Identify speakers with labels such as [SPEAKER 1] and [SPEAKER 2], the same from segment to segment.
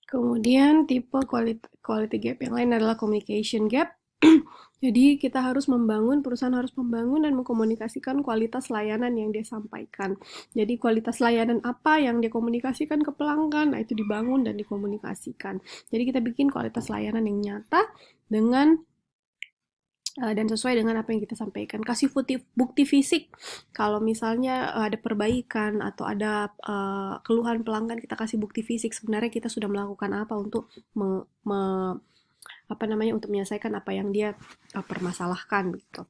[SPEAKER 1] Kemudian tipe quality gap yang lain adalah communication gap. Jadi kita harus perusahaan harus membangun dan mengkomunikasikan kualitas layanan yang dia sampaikan. Jadi kualitas layanan apa yang dia komunikasikan ke pelanggan, nah itu dibangun dan dikomunikasikan. Jadi kita bikin kualitas layanan yang nyata dengan dan sesuai dengan apa yang kita sampaikan. Kasih bukti fisik. Kalau misalnya ada perbaikan atau ada keluhan pelanggan, kita kasih bukti fisik. Sebenarnya kita sudah melakukan apa untuk untuk menyelesaikan apa yang dia permasalahkan gitu.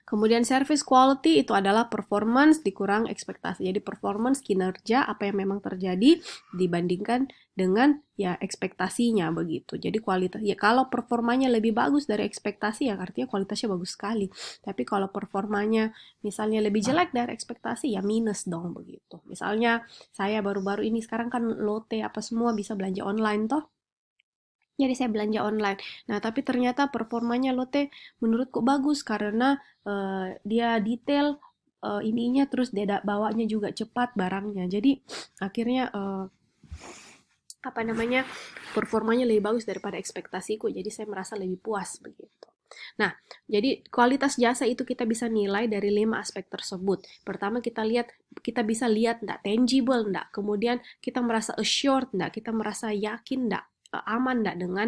[SPEAKER 1] Kemudian service quality itu adalah performance dikurang ekspektasi. Jadi performance kinerja apa yang memang terjadi dibandingkan dengan ya ekspektasinya begitu. Jadi kualitas ya kalau performanya lebih bagus dari ekspektasi ya artinya kualitasnya bagus sekali. Tapi kalau performanya misalnya lebih jelek dari ekspektasi ya minus dong begitu. Misalnya saya baru-baru ini sekarang kan lote apa semua bisa belanja online toh. Jadi saya belanja online. Nah, tapi ternyata performanya Lotte menurutku bagus karena dia detail ininya terus dia bawanya juga cepat barangnya. Jadi akhirnya apa namanya performanya lebih bagus daripada ekspektasiku. Jadi saya merasa lebih puas begitu. Nah, jadi kualitas jasa itu kita bisa nilai dari 5 aspek tersebut. Pertama kita bisa lihat enggak tangible enggak, kemudian kita merasa assured enggak, kita merasa yakin enggak, aman enggak dengan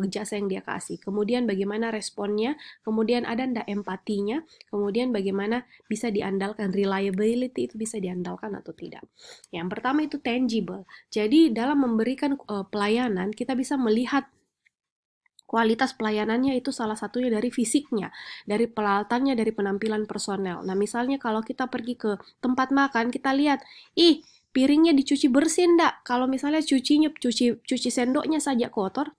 [SPEAKER 1] jasa yang dia kasih. Kemudian bagaimana responnya, kemudian ada enggak empatinya, kemudian bagaimana bisa diandalkan, reliability itu bisa diandalkan atau tidak. Yang pertama itu tangible. Jadi dalam memberikan pelayanan kita bisa melihat kualitas pelayanannya itu salah satunya dari fisiknya, dari peralatannya, dari penampilan personel. Nah, misalnya kalau kita pergi ke tempat makan, kita lihat, ih, piringnya dicuci bersih enggak? Kalau misalnya cuci sendoknya saja kotor,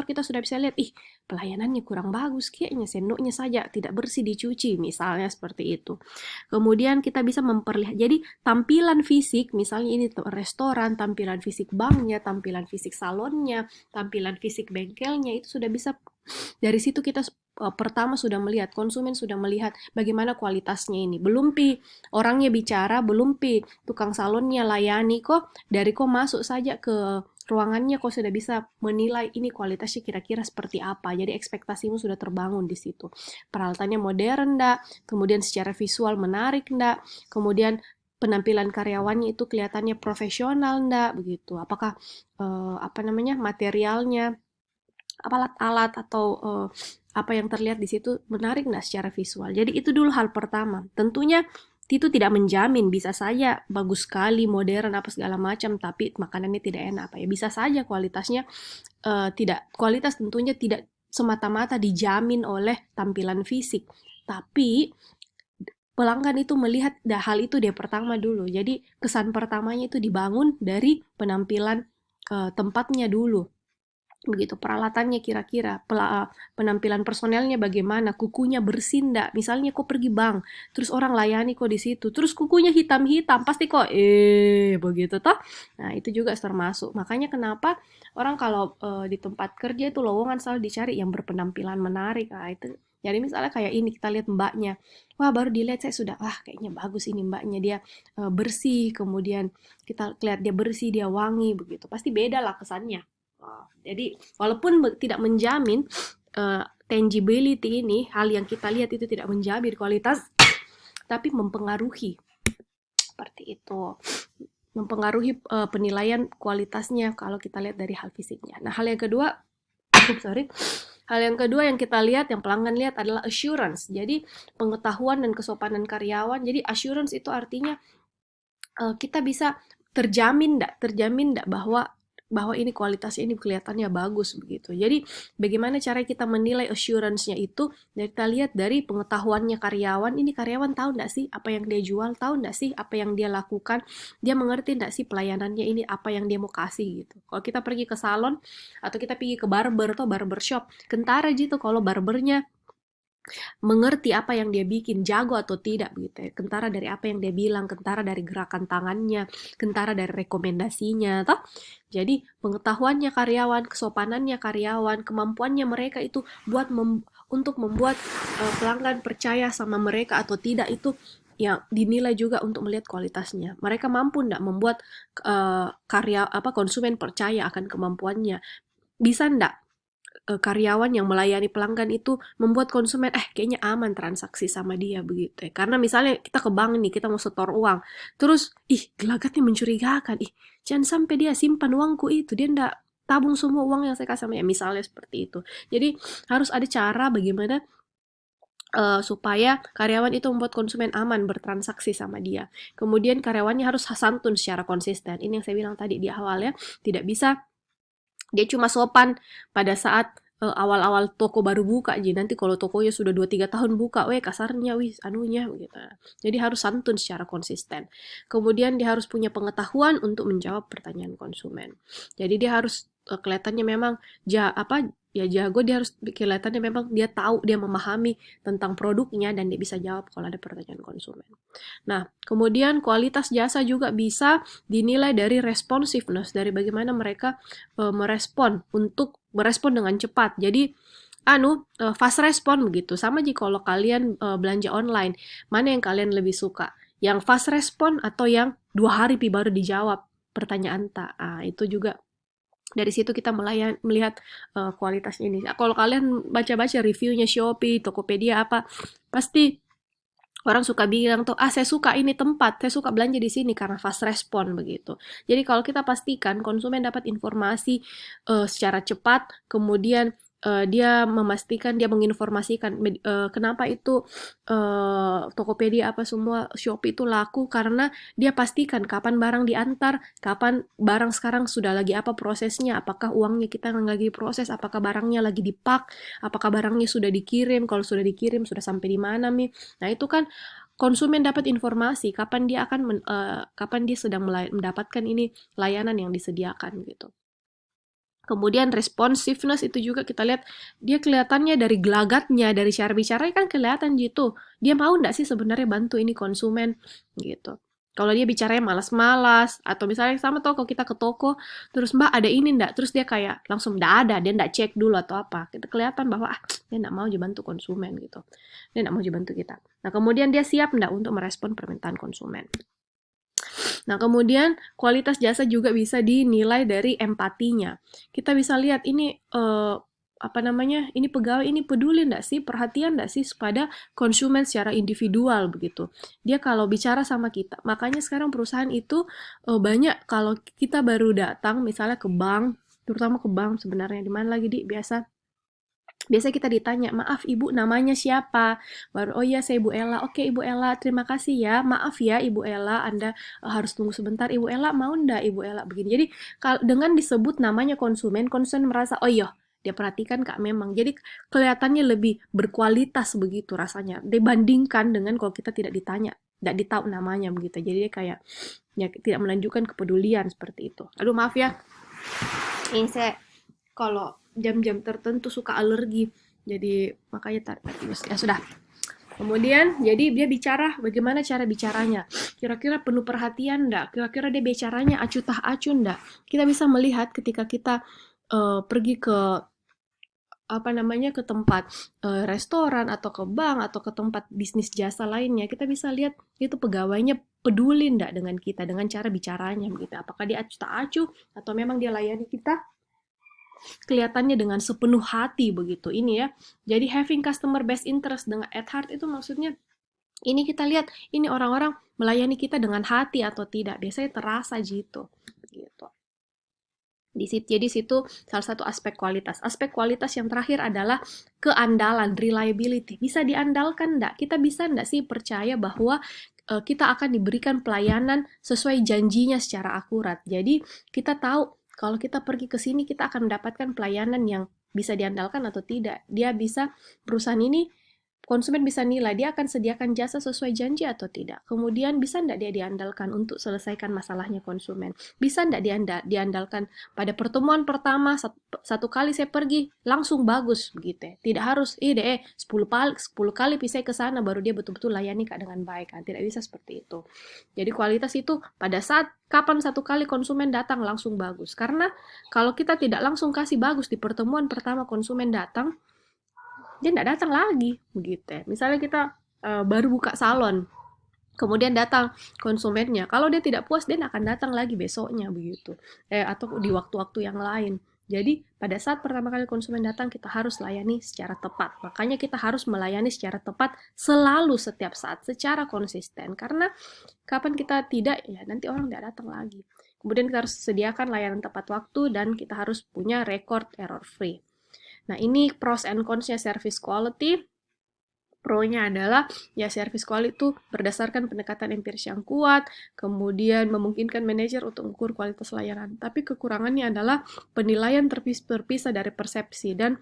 [SPEAKER 1] kita sudah bisa lihat, ih, pelayanannya kurang bagus kayaknya, sendoknya saja tidak bersih dicuci, misalnya seperti itu. Kemudian kita bisa memperlihat, jadi tampilan fisik, misalnya ini restoran, tampilan fisik banknya, tampilan fisik salonnya, tampilan fisik bengkelnya itu sudah bisa dari situ kita pertama sudah melihat konsumen sudah melihat bagaimana kualitasnya ini. Belum orangnya bicara, belum tukang salonnya layani kok dari kok masuk saja ke ruangannya kok sudah bisa menilai ini kualitasnya kira-kira seperti apa. Jadi ekspektasimu sudah terbangun di situ. Peralatannya modern enggak, kemudian secara visual menarik enggak, kemudian penampilan karyawannya itu kelihatannya profesional enggak begitu. Apakah materialnya, alat-alat atau apa yang terlihat di situ menarik nggak secara visual. Jadi itu dulu hal pertama. Tentunya itu tidak menjamin, bisa saja bagus sekali, modern apa segala macam, tapi makanannya tidak enak apa ya. Bisa saja kualitasnya tidak, kualitas tentunya tidak semata-mata dijamin oleh tampilan fisik, tapi pelanggan itu melihat hal itu dia pertama dulu. Jadi kesan pertamanya itu dibangun dari penampilan tempatnya dulu. Begitu peralatannya kira-kira, penampilan personelnya bagaimana, kukunya bersih enggak, misalnya kok pergi bank terus orang layani kok di situ terus kukunya hitam-hitam pasti kok begitu toh. Nah itu juga termasuk, makanya kenapa orang kalau di tempat kerja itu lowongan selalu dicari yang berpenampilan menarik. Nah itu jadi misalnya kayak ini kita lihat mbaknya, wah baru dilihat saya sudah kayaknya bagus ini mbaknya, dia bersih, kemudian kita lihat dia bersih, dia wangi begitu, pasti beda lah kesannya. Jadi walaupun tidak menjamin tangibility ini, hal yang kita lihat itu tidak menjamin kualitas, tapi mempengaruhi seperti itu, mempengaruhi penilaian kualitasnya kalau kita lihat dari hal fisiknya. Nah hal yang kedua, hal yang kedua yang kita lihat, yang pelanggan lihat adalah assurance. Jadi pengetahuan dan kesopanan karyawan. Jadi assurance itu artinya kita bisa terjamin enggak bahwa ini kualitasnya ini kelihatannya bagus begitu. Jadi bagaimana cara kita menilai assurance-nya itu, kita lihat dari pengetahuannya karyawan. Ini karyawan tahu enggak sih apa yang dia jual, tahu enggak sih apa yang dia lakukan, dia mengerti enggak sih pelayanannya ini apa yang dia mau kasih gitu. Kalau kita pergi ke salon atau kita pergi ke barber atau barbershop, kentara gitu kalau barbernya mengerti apa yang dia bikin, jago atau tidak begitu ya. Kentara dari apa yang dia bilang, kentara dari gerakan tangannya, kentara dari rekomendasinya, toh. Jadi pengetahuannya karyawan, kesopanannya karyawan, kemampuannya mereka itu untuk membuat pelanggan percaya sama mereka atau tidak, itu yang dinilai juga untuk melihat kualitasnya. Mereka mampu ndak membuat konsumen percaya akan kemampuannya. Bisa ndak karyawan yang melayani pelanggan itu membuat konsumen kayaknya aman transaksi sama dia begitu ya. Karena misalnya kita ke bank nih, kita mau setor uang, terus gelagatnya mencurigakan, jangan sampai dia simpan uangku itu, dia ndak tabung semua uang yang saya kasih sama, ya misalnya seperti itu. Jadi harus ada cara bagaimana supaya karyawan itu membuat konsumen aman bertransaksi sama dia. Kemudian karyawannya harus santun secara konsisten. Ini yang saya bilang tadi di awal ya, tidak bisa dia cuma sopan pada saat awal-awal toko baru buka aja. Nanti kalau tokonya sudah 2-3 tahun buka, kasarnya, anunya, gitu. Jadi harus santun secara konsisten. Kemudian dia harus punya pengetahuan untuk menjawab pertanyaan konsumen. Jadi dia harus kelihatannya memang jago, dia harus kelihatannya memang dia tahu, dia memahami tentang produknya dan dia bisa jawab kalau ada pertanyaan konsumen. Nah, kemudian kualitas jasa juga bisa dinilai dari responsiveness, dari bagaimana mereka merespon dengan cepat. Jadi fast respon begitu. Sama jika kalau kalian belanja online, mana yang kalian lebih suka? Yang fast respon atau yang 2 hari baru dijawab pertanyaan tak? Itu juga dari situ kita melihat kualitasnya ini. Kalau kalian baca-baca reviewnya Shopee, Tokopedia apa, pasti orang suka bilang tuh, saya suka ini tempat, saya suka belanja di sini karena fast respon begitu. Jadi kalau kita pastikan konsumen dapat informasi secara cepat, kemudian dia memastikan, dia menginformasikan kenapa itu Tokopedia apa semua Shopee itu laku, karena dia pastikan kapan barang diantar, kapan barang sekarang sudah lagi apa prosesnya, apakah uangnya kita lagi proses, apakah barangnya lagi dipak, apakah barangnya sudah dikirim, kalau sudah dikirim sudah sampai di mana nih. Nah itu kan konsumen dapat informasi kapan dia kapan dia sedang mendapatkan ini layanan yang disediakan gitu. Kemudian responsiveness itu juga kita lihat, dia kelihatannya dari gelagatnya, dari cara bicaranya kan kelihatan gitu. Dia mau nggak sih sebenarnya bantu ini konsumen gitu. Kalau dia bicaranya malas-malas, atau misalnya sama tau kalau kita ke toko, terus mbak ada ini nggak? Terus dia kayak langsung nggak ada, dia nggak cek dulu atau apa. Kita kelihatan bahwa dia nggak mau bantu konsumen gitu. Dia nggak mau bantu kita. Nah kemudian dia siap nggak untuk merespon permintaan konsumen. Nah, kemudian kualitas jasa juga bisa dinilai dari empatinya. Kita bisa lihat ini ini pegawai ini peduli nggak sih, perhatian nggak sih pada konsumen secara individual begitu. Dia kalau bicara sama kita, makanya sekarang perusahaan itu banyak kalau kita baru datang misalnya ke bank, terutama ke bank sebenarnya, di mana lagi biasa kita ditanya, maaf ibu namanya siapa? Baru, oh iya saya Ibu Ella. Oke Ibu Ella, terima kasih ya. Maaf ya Ibu Ella, Anda harus tunggu sebentar. Ibu Ella mau ndak Ibu Ella begini. Jadi dengan disebut namanya konsumen merasa, oh iya dia perhatikan Kak memang. Jadi kelihatannya lebih berkualitas begitu rasanya dibandingkan dengan kalau kita tidak ditanya, tidak ditahu namanya begitu. Jadi dia kayak tidak menunjukkan kepedulian seperti itu. Aduh maaf ya. Ini saya kalau jam-jam tertentu suka alergi, jadi makanya ya sudah. Kemudian jadi dia bicara, bagaimana cara bicaranya, kira-kira penuh perhatian enggak, kira-kira dia bicaranya acuh tah acuh enggak. Kita bisa melihat ketika kita pergi ke ke tempat restoran atau ke bank atau ke tempat bisnis jasa lainnya, kita bisa lihat itu pegawainya peduli enggak dengan kita, dengan cara bicaranya begitu. Apakah dia acuh tak acuh atau memang dia layani kita kelihatannya dengan sepenuh hati begitu. Ini ya. Jadi having customer best interest dengan at heart itu maksudnya ini kita lihat ini orang-orang melayani kita dengan hati atau tidak. Biasanya terasa gitu. Jadi situ salah satu aspek kualitas. Aspek kualitas yang terakhir adalah keandalan, reliability. Bisa diandalkan enggak? Kita bisa enggak sih percaya bahwa kita akan diberikan pelayanan sesuai janjinya secara akurat. Jadi kita tahu kalau kita pergi ke sini kita akan mendapatkan pelayanan yang bisa diandalkan atau tidak. Perusahaan ini konsumen bisa nilai dia akan sediakan jasa sesuai janji atau tidak. Kemudian bisa enggak dia diandalkan untuk selesaikan masalahnya konsumen. Bisa enggak diandalkan pada pertemuan pertama satu kali saya pergi langsung bagus begitu ya. Tidak harus 10 kali saya ke sana baru dia betul-betul layani Kak dengan baik kan. Tidak bisa seperti itu. Jadi kualitas itu pada saat kapan satu kali konsumen datang langsung bagus. Karena kalau kita tidak langsung kasih bagus di pertemuan pertama konsumen datang, dia nggak datang lagi begitu ya. Misalnya kita baru buka salon, Kemudian datang konsumennya. Kalau dia tidak puas, dia akan datang lagi besoknya begitu. Atau di waktu-waktu yang lain. Jadi pada saat pertama kali konsumen datang, kita harus layani secara tepat. Makanya kita harus melayani secara tepat selalu setiap saat secara konsisten. Karena kapan kita tidak, ya nanti orang tidak datang lagi. Kemudian kita harus sediakan layanan tepat waktu dan kita harus punya record error free. Nah, ini pros and cons-nya service quality. Pro-nya adalah ya service quality itu berdasarkan pendekatan empiris yang kuat, kemudian memungkinkan manajer untuk mengukur kualitas layanan. Tapi kekurangannya adalah penilaian terpisah dari persepsi dan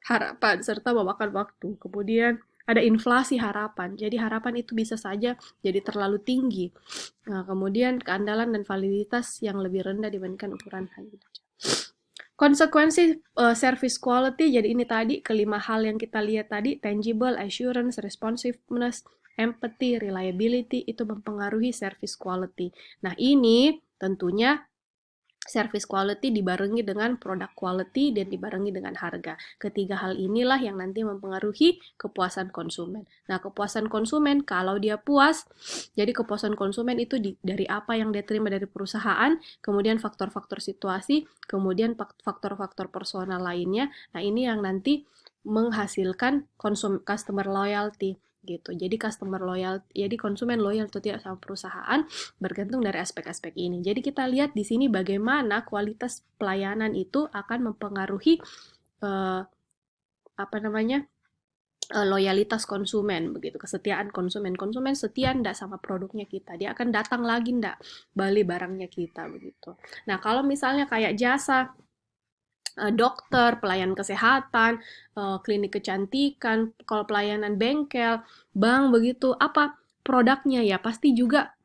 [SPEAKER 1] harapan serta memakan waktu. Kemudian ada inflasi harapan. Jadi harapan itu bisa saja jadi terlalu tinggi. Nah, kemudian keandalan dan validitas yang lebih rendah dibandingkan ukuran hanya. Konsekuensi service quality, jadi ini tadi kelima hal yang kita lihat tadi, tangible, assurance, responsiveness, empathy, reliability, itu mempengaruhi service quality. Nah ini tentunya service quality dibarengi dengan product quality dan dibarengi dengan harga. Ketiga hal inilah yang nanti mempengaruhi kepuasan konsumen. Nah, kepuasan konsumen kalau dia puas, jadi kepuasan konsumen itu dari apa yang dia terima dari perusahaan, kemudian faktor-faktor situasi, kemudian faktor-faktor personal lainnya. Nah, ini yang nanti menghasilkan customer loyalty gitu. Jadi konsumen loyal atau tidak sama perusahaan bergantung dari aspek-aspek ini. Jadi kita lihat di sini bagaimana kualitas pelayanan itu akan mempengaruhi loyalitas konsumen begitu, kesetiaan konsumen. Konsumen setia ndak sama produknya kita, dia akan datang lagi ndak beli barangnya kita begitu. Nah, kalau misalnya kayak jasa dokter, pelayanan kesehatan, klinik kecantikan, kalau pelayanan bengkel, bank begitu, apa produknya ya pasti juga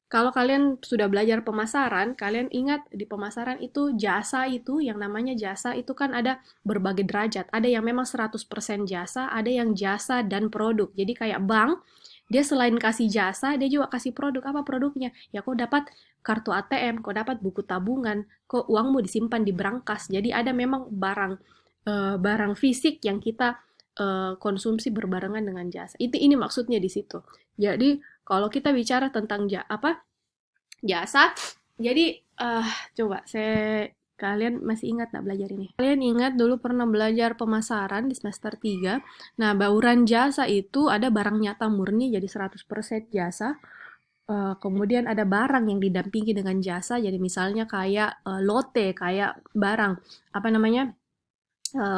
[SPEAKER 1] kalau kalian sudah belajar pemasaran, kalian ingat di pemasaran itu jasa itu, yang namanya jasa itu kan ada berbagai derajat. Ada yang memang 100% jasa, ada yang jasa dan produk. Jadi kayak bank, dia selain kasih jasa, dia juga kasih produk. Apa produknya? Ya kau dapat kartu ATM, kau dapat buku tabungan, kau uangmu disimpan di brankas. Jadi ada memang barang fisik yang kita konsumsi berbarengan dengan jasa. Ini maksudnya di situ. Jadi kalau kita bicara tentang jasa, jadi coba kalian masih ingat nggak belajar ini? Kalian ingat dulu pernah belajar pemasaran di semester 3. Nah, bauran jasa itu ada barang nyata murni jadi 100% jasa. Kemudian ada barang yang didampingi dengan jasa, jadi misalnya kayak lote, kayak barang, apa namanya,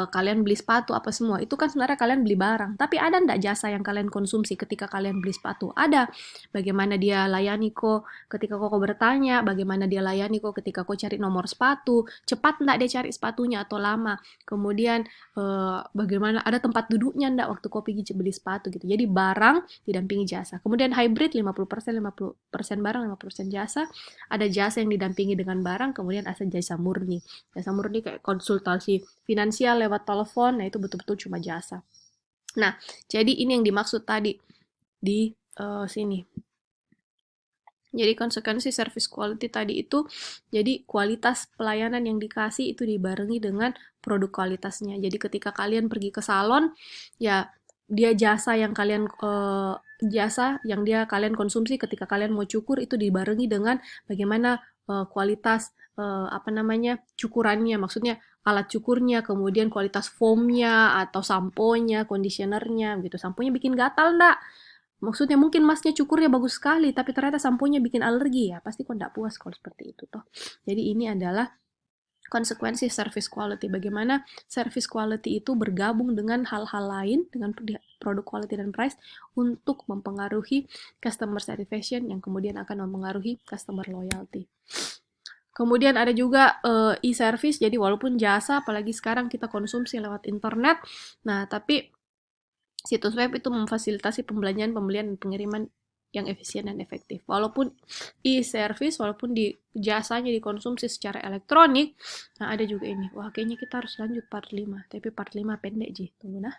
[SPEAKER 1] kalian beli sepatu apa semua, itu kan sebenarnya kalian beli barang. Tapi ada ndak jasa yang kalian konsumsi ketika kalian beli sepatu? Ada. Bagaimana dia layani kok ketika kok bertanya, bagaimana dia layani kok ketika kok cari nomor sepatu, cepat ndak dia cari sepatunya atau lama. Kemudian bagaimana ada tempat duduknya ndak waktu kok pergi beli sepatu gitu. Jadi barang didampingi jasa. Kemudian hybrid 50% barang, 50% jasa. Ada jasa yang didampingi dengan barang, kemudian ada jasa murni. Jasa murni kayak konsultasi finansial lewat telepon, nah itu betul-betul cuma jasa. Nah, jadi ini yang dimaksud tadi di sini. Jadi konsekuensi service quality tadi itu, jadi kualitas pelayanan yang dikasih itu dibarengi dengan produk kualitasnya. Jadi ketika kalian pergi ke salon, ya dia jasa yang kalian konsumsi ketika kalian mau cukur itu dibarengi dengan bagaimana kualitas cukurannya, maksudnya alat cukurnya, kemudian kualitas foamnya atau samponya, conditionernya gitu. Samponya bikin gatal ndak? Maksudnya mungkin masnya cukurnya bagus sekali, tapi ternyata samponya bikin alergi ya, pasti kok ndak puas kalau seperti itu toh. Jadi ini adalah konsekuensi service quality. Bagaimana service quality itu bergabung dengan hal-hal lain, dengan produk quality dan price untuk mempengaruhi customer satisfaction yang kemudian akan mempengaruhi customer loyalty. Kemudian ada juga e-service, jadi walaupun jasa, apalagi sekarang kita konsumsi lewat internet, nah tapi situs web itu memfasilitasi pembelian, dan pengiriman yang efisien dan efektif. Walaupun e-service, walaupun jasanya dikonsumsi secara elektronik, nah ada juga ini. Wah, kayaknya kita harus lanjut part 5, tapi part 5 pendek, Ji. Tunggu nah.